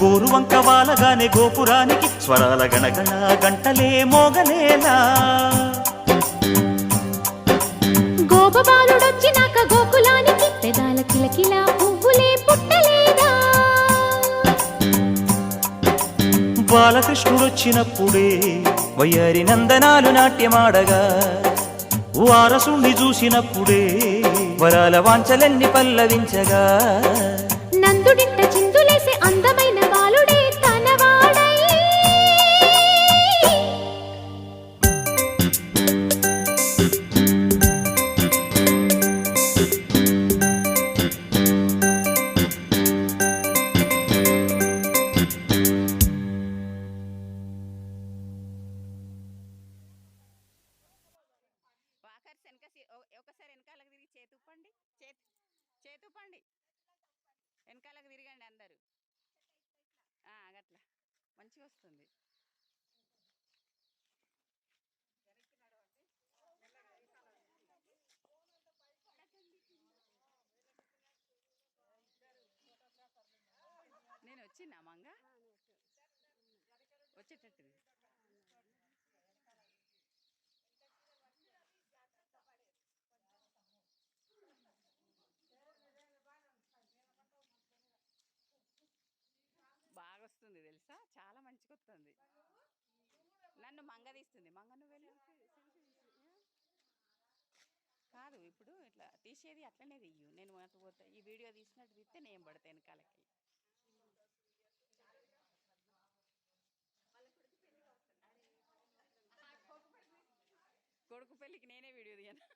గోరువంక వాలగానే గోపురానికి స్వరాల గణగణ గంటలే మోగలేలా. గోపబాలుడొచ్చినాక గోకులానికి పెదాల కిలకిలా పువ్వులే పుట్టలేదా. బాలకృష్ణుడొచ్చినప్పుడే వయ్యారి నందనాలు నాట్యమాడగా, వారసుణ్ణి చూసినప్పుడే వరాల వాంఛలన్నీ పల్లవించగా, నందుడింట చిందులేసే అందమైన బాలుడే తనవాడై. ఒకసారి వెనకాలకు తిరిగి చేతుప్పండి, చేతుప్పండి, వెనకాలకు తిరగండి అందరూ. అట్లా మంచిగా వస్తుంది. నేను వచ్చినా మంగ వచ్చేటట్టుది. బాగా వస్తుంది తెలుసా, చాలా మంచిగా వస్తుంది. నన్ను మంగ తీస్తుంది. మంగ నువ్వు వెళ్ళు. కాదు ఇప్పుడు ఇట్లా తీసేది అట్లనే తీయు. నేను అటు పోతా, ఈ వీడియో తీసినట్టు తీస్తే నేను పడతాను వెనకాలకి. కొడుకు పెళ్ళికి నేనే వీడియో తీయను.